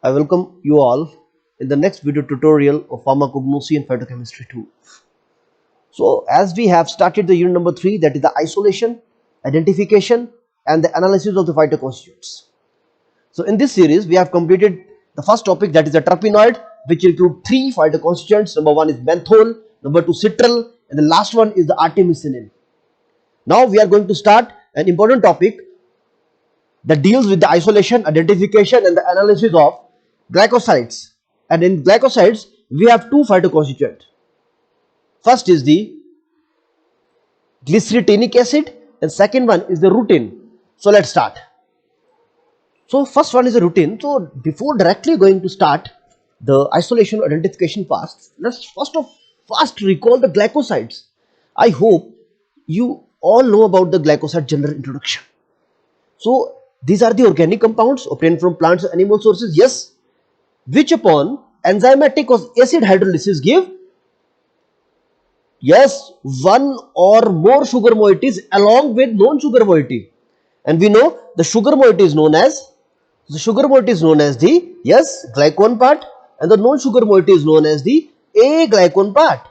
I welcome you all in the next video tutorial of pharmacognosy and phytochemistry 2. So as we have started the unit number 3, that is the isolation, identification and the analysis of the phytoconstituents. So in this series we have completed the first topic, that is the terpenoid, which include 3 phytoconstituents. Number 1 is menthol, number 2 citral, and the last one is the artemisinin. Now we are going to start an important topic that deals with the isolation, identification and the analysis of glycosides. And in glycosides we have 2 phytoconstituents. First is the glycyrrhetinic acid and second one is the rutin. So let's start. So first one is the rutin. So before directly going to start the isolation identification part, let's first recall the glycosides. I hope you all know about the glycoside general introduction. So these are the organic compounds obtained from plants and animal sources, yes, which upon enzymatic or acid hydrolysis give, yes, one or more sugar moieties along with non-sugar moiety. And we know the sugar moiety is known as the, yes, glycone part, and the non-sugar moiety is known as the aglycone part.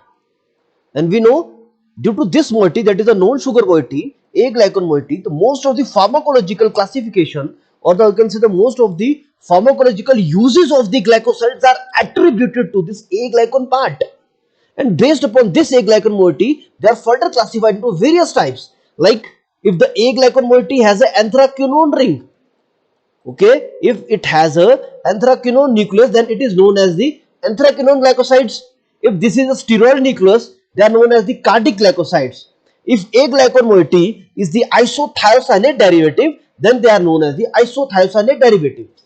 And we know due to this moiety, that is the non-sugar moiety, aglycone moiety, the most of the pharmacological classification, or you can say the most of the pharmacological uses of the glycosides are attributed to this aglycone part. And based upon this aglycone moiety, they are further classified into various types. Like if the aglycone moiety has an anthraquinone ring, okay, if it has a anthraquinone nucleus, then it is known as the anthraquinone glycosides. If this is a steroid nucleus, they are known as the cardiac glycosides. If aglycone moiety is the isothiocyanate derivative, then they are known as the isothiocyanate derivatives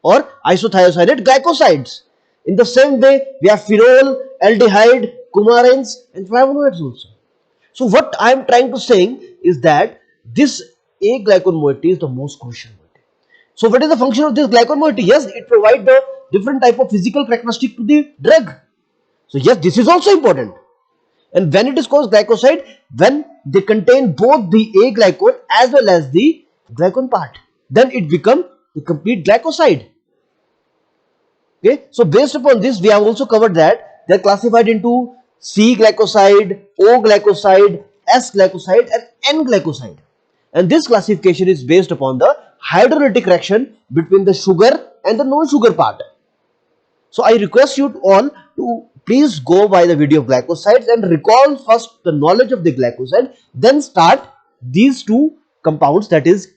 or isothiocyanate glycosides. In the same way, we have phenol, aldehyde, coumarins and flavonoids also. So what I am trying to say is that this aglycone moiety is the most crucial moiety. So what is the function of this glycone moiety? Yes, it provides the different type of physical characteristic to the drug. So yes, this is also important. And when it is called glycoside, when they contain both the aglycone as well as the glycone part, then it becomes the complete glycoside. Okay, so based upon this, we have also covered that they are classified into C glycoside, O glycoside, S glycoside and N glycoside. And this classification is based upon the hydrolytic reaction between the sugar and the non-sugar part. So I request you all to please go by the video of glycosides and recall first the knowledge of the glycoside, then start these 2 compounds, that is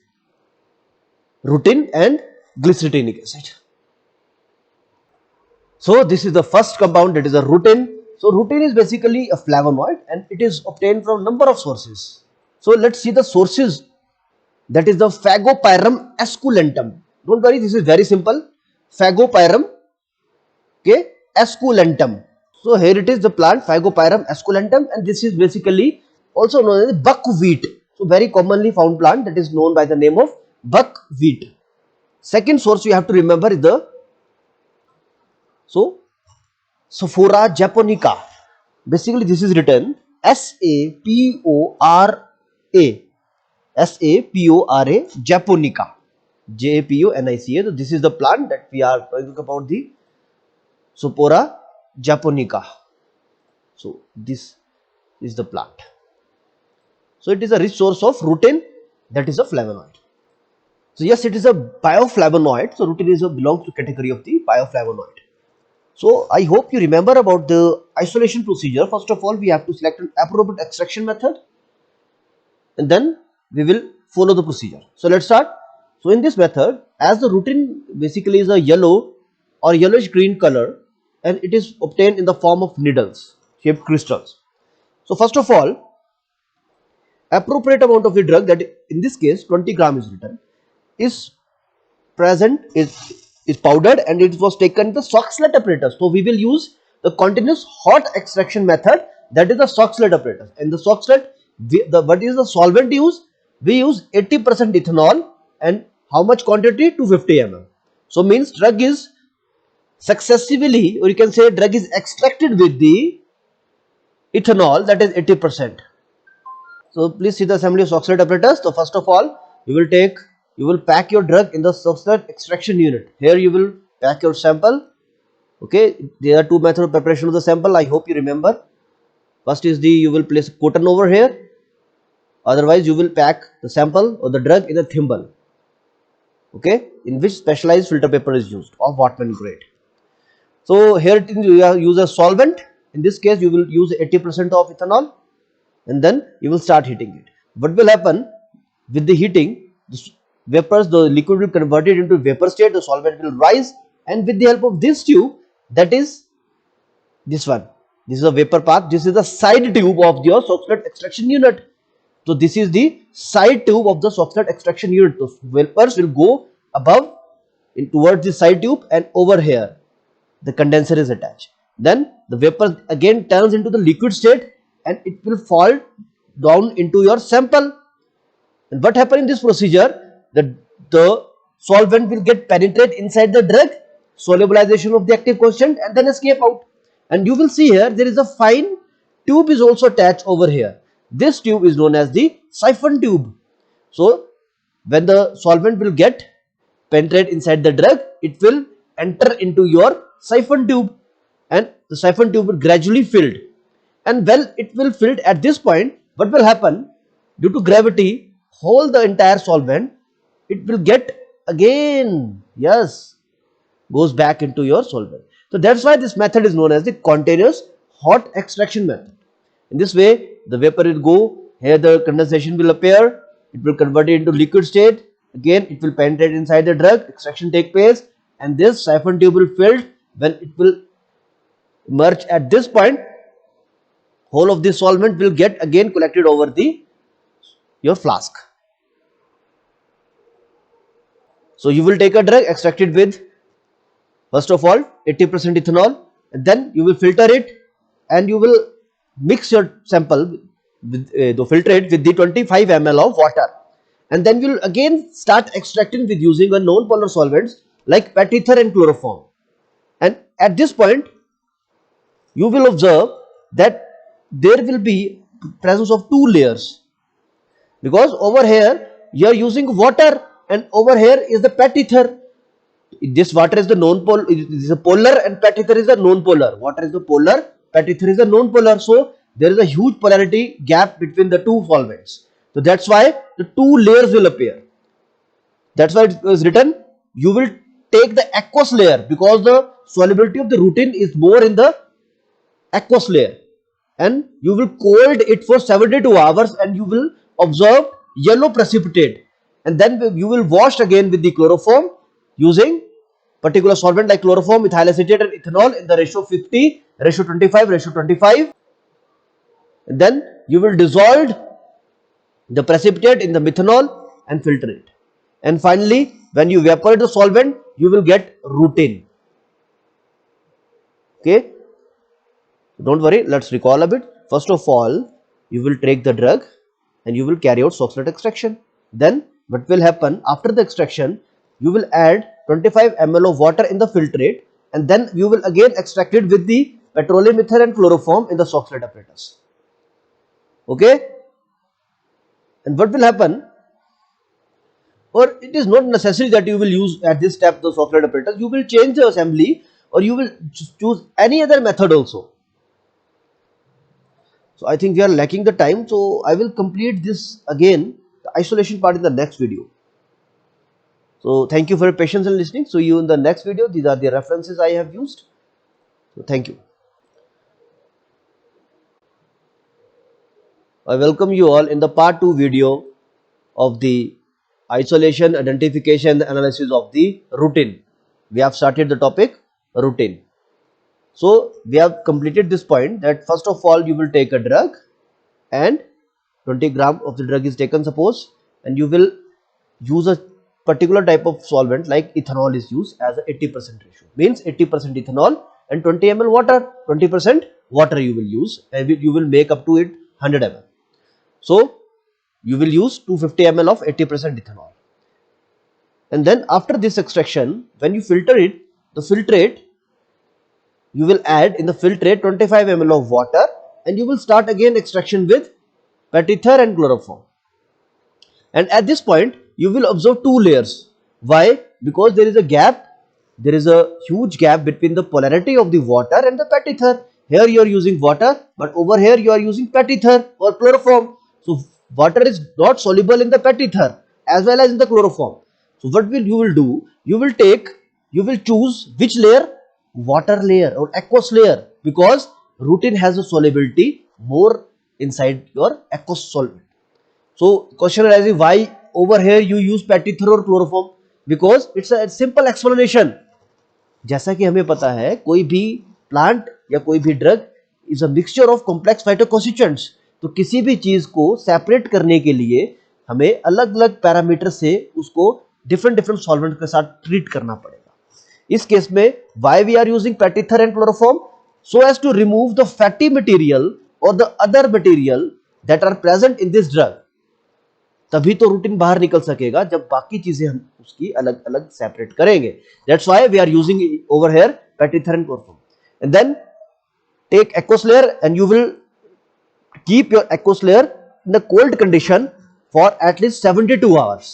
rutin and glycyrrhetinic acid. So this is the first compound, that is a rutin. So rutin is basically a flavonoid and it is obtained from number of sources. So let's see the sources, that is the Phagopyrum esculentum. Don't worry, this is very simple. Phagopyrum, okay, esculentum. So here it is, the plant Phagopyrum esculentum, and this is basically also known as buckwheat. So very commonly found plant that is known by the name of buckwheat. Second source you have to remember is the Sophora japonica. Basically this is written S-A-P-O-R-A, S-A-P-O-R-A, japonica, J-A-P-O-N-I-C-A. So this is the plant that we are talking about, the Sophora japonica. So this is the plant. So it is a rich source of rutin, that is a flavonoid. So yes, it is a bioflavonoid. So rutin belongs to category of the bioflavonoid. So I hope you remember about the isolation procedure. First of all, we have to select an appropriate extraction method and then we will follow the procedure. So let's start. So in this method, as the rutin basically is a yellow or yellowish green color and it is obtained in the form of needles shaped crystals. So first of all, appropriate amount of the drug, that in this case 20 gram is written, is present, is powdered, and it was taken the Soxhlet apparatus. So we will use the continuous hot extraction method, that is the Soxhlet apparatus. And the Soxhlet, what is the solvent used? We use 80% ethanol, and how much quantity? 250 ml. So means drug is successively, or you can say drug is extracted with the ethanol, that is 80%. So please see the assembly of Soxhlet apparatus. So first of all, you will pack your drug in the Soxhlet extraction unit. Here you will pack your sample. Okay, there are two methods of preparation of the sample. I hope you remember. First is you will place a cotton over here. Otherwise, you will pack the sample or the drug in a thimble. Okay, in which specialized filter paper is used of Whatman grade. So here you use a solvent. In this case, you will use 80% of ethanol, and then you will start heating it. What will happen with the heating? The liquid will convert it into vapor state. The solvent will rise, and with the help of this tube, that is this one. This is a vapor path. This is the side tube of your Soxhlet extraction unit. So this is the side tube of the Soxhlet extraction unit. So vapors will go above towards the side tube, and over here the condenser is attached. Then the vapor again turns into the liquid state, and it will fall down into your sample. And what happens in this procedure? The solvent will get penetrate inside the drug, solubilization of the active constant, and then escape out. And you will see here there is a fine tube is also attached over here. This tube is known as the siphon tube. So when the solvent will get penetrate inside the drug, it will enter into your siphon tube, and the siphon tube will gradually filled. And when it will filled at this point, what will happen? Due to gravity, hold the entire solvent, it will get again, yes, goes back into your solvent. So that's why this method is known as the continuous hot extraction method. In this way, the vapor will go, here the condensation will appear, it will convert it into liquid state, again it will penetrate inside the drug, extraction take place, and this siphon tube will filled. When it will merge at this point, whole of this solvent will get again collected over your flask. So you will take a drug extracted with, first of all, 80% ethanol, and then you will filter it, and you will mix your sample with the filtrate with the 25 ml of water, and then you will again start extracting with using a non-polar solvents like PET ether and chloroform. And at this point, you will observe that there will be presence of two layers, because over here you are using water, and over here is the PET ether. This water is the non-polar, is a polar, and PET ether is the non-polar. Water is the polar, PET ether is the non-polar. So there is a huge polarity gap between the two solvents. So that's why the two layers will appear. That's why it is written, you will take the aqueous layer, because the solubility of the rutin is more in the aqueous layer, and you will cold it for 72 hours, and you will observe yellow precipitate, and then you will wash again with the chloroform using particular solvent like chloroform, ethyl acetate and ethanol in the ratio 50, ratio 25, ratio 25. And then you will dissolve the precipitate in the methanol and filter it. And finally, when you evaporate the solvent, you will get rutin. Okay, don't worry, let's recall a bit. First of all, you will take the drug and you will carry out Soxhlet extraction. Then what will happen after the extraction? You will add 25 ml of water in the filtrate, and then you will again extract it with the petroleum ether and chloroform in the Soxhlet apparatus. Okay, and what will happen? Or it is not necessary that you will use at this step the Soxhlet apparatus. You will change the assembly, or you will choose any other method also. So I think we are lacking the time, so I will complete this again, the isolation part, in the next video. So thank you for your patience and listening. See you in the next video. These are the references I have used. So thank you. I welcome you all in the part 2 video of the isolation, identification, and analysis of the rutin. We have started the topic rutin. So we have completed this point that first of all you will take a drug, and 20 gram of the drug is taken, suppose, and you will use a particular type of solvent like ethanol is used as a 80% ratio, means 80% ethanol and 20 ml water. 20% water you will use, and you will make up to it 100 ml. So you will use 250 ml of 80% ethanol, and then after this extraction, when you filter it, the filtrate, you will add in the filtrate 25 ml of water, and you will start again extraction with PET ether and chloroform. And at this point you will observe two layers. Why? Because there is a gap there is a huge gap between the polarity of the water and the pet ether. Here you are using water, but over here you are using pet ether or chloroform. So water is not soluble in the pet ether as well as in the chloroform. So what will you will do? You will choose which layer? Water layer or aqueous layer, because rutin has a solubility more inside your aqueous solvent. So question arises, why over here you use pet ether or chloroform? Because it's a simple explanation. जैसा कि हमें पता है कोई भी plant या कोई भी drug is a mixture of complex phytoconstituents, तो किसी भी चीज को सेपरेट करने के लिए हमें अलग अलग पैरामीटर से उसको डिफरेंट डिफरेंट सॉल्वेंट के साथ ट्रीट करना पड़ेगा. इस केस में why we are using pet ether and chloroform? So as to remove the fatty material और the other material that are present in this drug. तभी तो रूटीन बाहर निकल सकेगा जब बाकी चीजें हम उसकी अलग अलग सेपरेट करेंगे. That's why we are using over here pet ether and chloroform. And then take aqueous layer and you will keep your aqueous layer in a cold condition for at least 72 hours.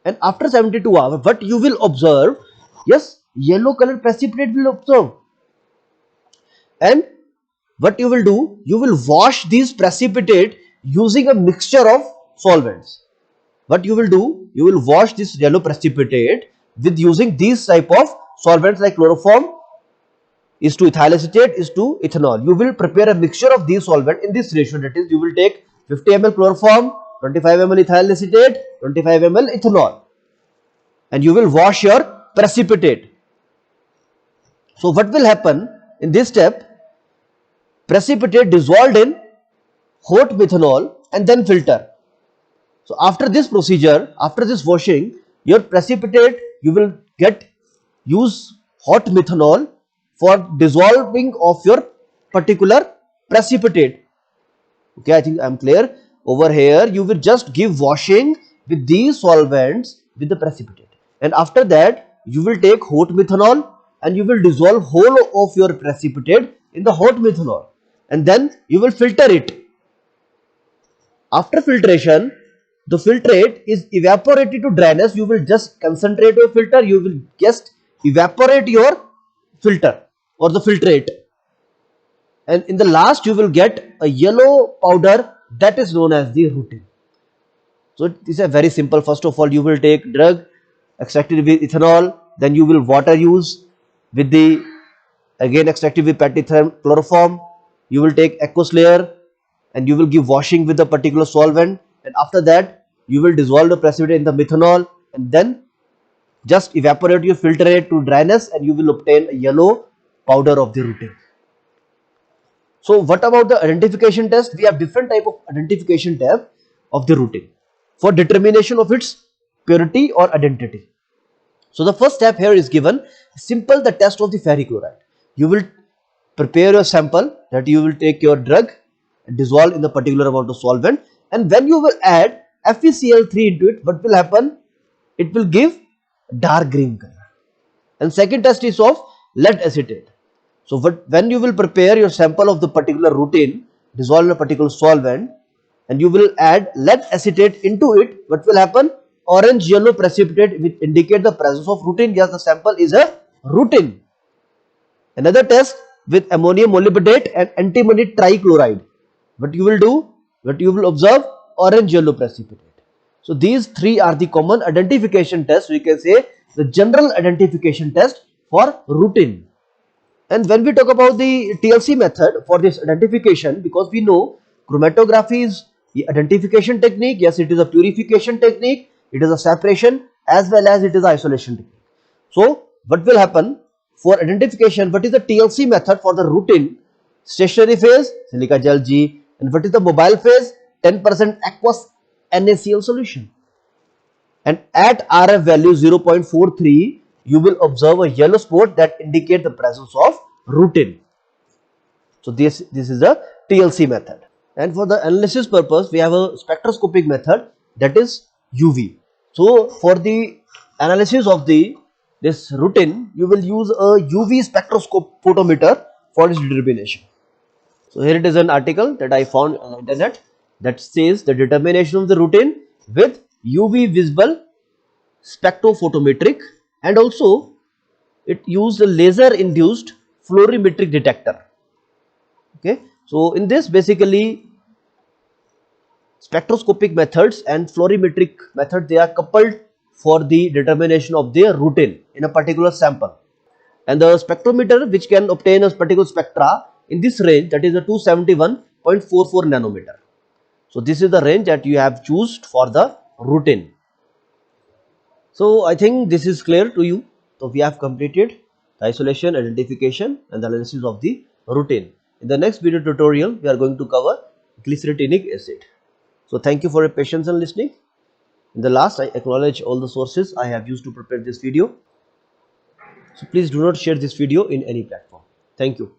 And after 72 hours, what you will observe? Yes, yellow color precipitate will observe. And what you will do? You will wash these precipitate using a mixture of solvents. What you will do? You will wash this yellow precipitate with using these type of solvents like chloroform is to ethyl acetate is to ethanol. You will prepare a mixture of these solvent in this ratio. That is, you will take 50 ml chloroform, 25 ml ethyl acetate, 25 ml ethanol, and you will wash your precipitate. So what will happen in this step? Precipitate dissolved in hot methanol and then filter. So after this procedure, after this washing, your precipitate you will use hot methanol for dissolving of your particular precipitate. Okay, I think I am clear. Over here you will just give washing with these solvents with the precipitate, and after that you will take hot methanol and you will dissolve whole of your precipitate in the hot methanol, and then you will filter it. After filtration, the filtrate is evaporated to dryness. You will just concentrate your filter, you will just evaporate your filter or the filtrate, and in the last you will get a yellow powder that is known as the rutin. So this is very simple. First of all, you will take drug extracted with ethanol, then you will water use with the again extracted with pet ether chloroform. You will take aqueous layer and you will give washing with the particular solvent, and after that you will dissolve the precipitate in the methanol and then just evaporate your filtrate to dryness, and you will obtain a yellow powder of the rutin. So what about the identification test? We have different type of identification test of the rutin for determination of its purity or identity. So the first step here is given simple, the test of the ferrichloride. You will prepare your sample, that you will take your drug and dissolve in the particular amount of solvent, and when you will add FeCl3 into it, what will happen? It will give dark green color. And second test is of lead acetate. So when you will prepare your sample of the particular rutin, dissolve in a particular solvent, and you will add lead acetate into it, what will happen? Orange yellow precipitate which indicate the presence of rutin. Yes, the sample is a rutin. Another test with ammonium molybdenate and antimony trichloride. What you will do? What you will observe? Orange yellow precipitate. So these three are the common identification tests. We can say the general identification test for rutin. And when we talk about the TLC method for this identification, because we know chromatography is the identification technique. Yes, it is a purification technique, it is a separation as well as it is isolation technique. So what will happen for identification? What is the TLC method for the rutin? Stationary phase silica gel G, and what is the mobile phase? 10% aqueous NaCl solution. And at RF value 0.43, you will observe a yellow spot that indicate the presence of rutin. So this is the TLC method. And for the analysis purpose, we have a spectroscopic method, that is UV. So for the analysis of this rutin, you will use a UV spectroscope photometer for its determination. So here it is an article that I found on the internet that says the determination of the rutin with UV visible spectrophotometric, and also it used a laser induced fluorimetric detector. Okay, so in this basically spectroscopic methods and fluorimetric method, they are coupled for the determination of their routine in a particular sample. And the spectrometer which can obtain a particular spectra in this range, that is a 271.44 nanometer. So this is the range that you have chosen for the routine. So I think this is clear to you. So we have completed the isolation, identification and the analysis of the routine. In the next video tutorial, we are going to cover glycerinic acid. So thank you for your patience and listening. In the last, I acknowledge all the sources I have used to prepare this video. So please do not share this video in any platform. Thank you.